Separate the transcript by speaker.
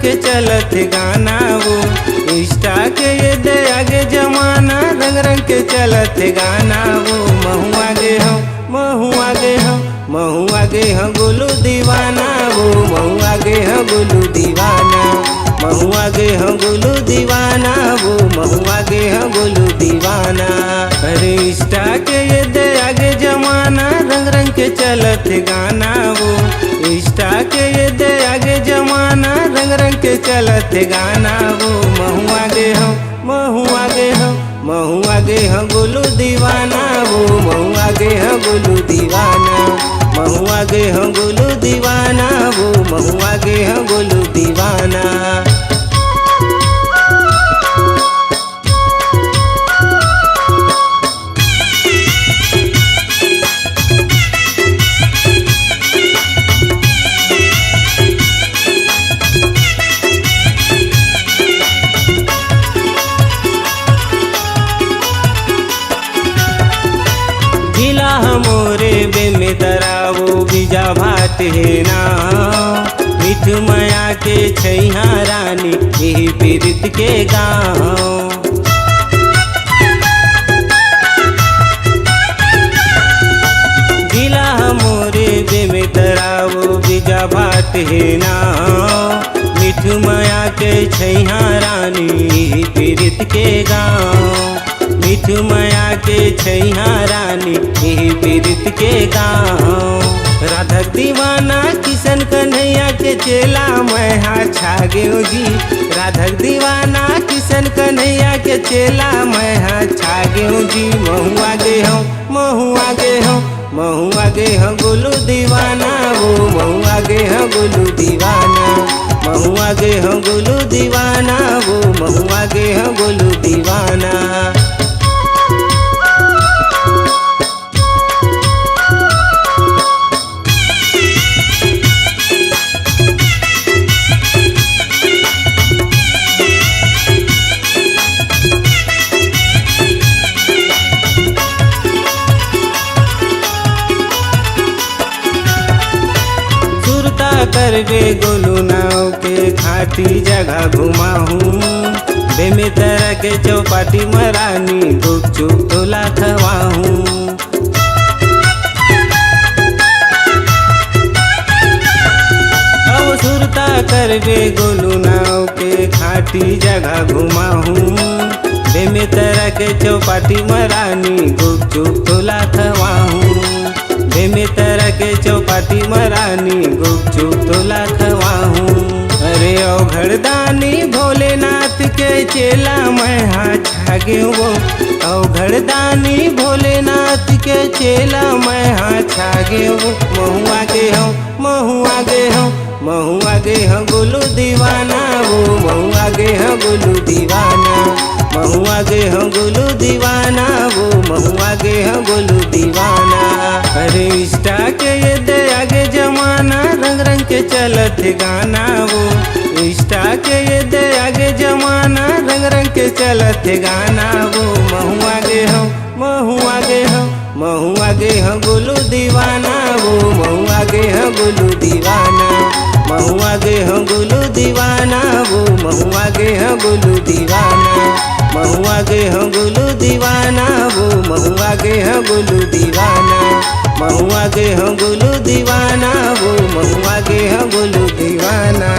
Speaker 1: के चलत गाना वो इंस्टा के ये दे आगे जमाना रंग रंग के चलत गाना वो महू आगे हम गोलू दीवाना वो महू आगे हम गोलू दीवाना महू आगे हम गोलू दीवाना वो महू आगे हम गोलू दीवाना। अरे इंस्टा के ये दे आगे जमाना रंग रंग के चलत गाना वो इंस्टा के ये दे आगे जमाना रंग रंग के चलत गाना वो महू आगे हम गोलू दीवाना वो महू आगे हम गोलू दीवाना महू आगे हम गोलू दीवाना वो महू आगे हम गोलू दीवाना। जिला हमोरे बेमे तरावो बीजा भाट है ना मिठ माया के छैहा रानी यही पीड़ित के गाँव। जिला हमोरे बेमे तरावो बीजा भाट है ना मिठ माया के छैहा रानी यही पीड़ित के गाँव। मिठ माया के छैहा रानी यही पीड़ित के गाँव। राधक दीवाना किशन कन्हैया के चेला मैं छागे जी राधक दीवाना किशन कन्हैया के चेला मैं छागे जी महू आगे हम गोलू दीवाना वो महू आगे हम गोलू दीवाना महू आगे हम गोलू दीवाना वो महू आगे हम गोलू दीवाना। करबे गोलू नाव के खाटी जगह घुमाहूँ बेमे तरह के चौपाटी मरानी गुपचुप तोला खवाहूँ। अब सुरता करबे गोलू नाव के खाटी जगह घुमाहूँ बेमे तरह के चौपाटी मरानी गुपचुप तोला खवाहूँ। बेमे तरह के चौपाटी मरानी गुपचुप तोला खवाहूँ। अरे औघड़दानी भोलेनाथ के चेला मैं छागे वो औघड़दानी भोलेनाथ के चेला मैं छागे वो महू आगे हम गोलू दीवाना वो महू आगे हम गोलू दीवाना महू आगे हम गोलू दीवाना वो महू आगे हम गोलू दीवाना। अरे इंस्टा के ये दे आगे जमाना रंग रंग के चलत गाना वो इंस्टा के ये दे आगे जमाना रंग रंग के चलत गाना वो महू आगे हम गोलू दीवाना वो महू आगे हम गोलू दीवाना महू आगे हम गोलू दीवाना वो महू आगे हम गोलू दीवाना महू आगे हम गोलू दीवाना वो महू आगे हम गोलू दीवाना महू आगे हम गोलू दीवाना वो महू आगे हम गोलू दीवाना।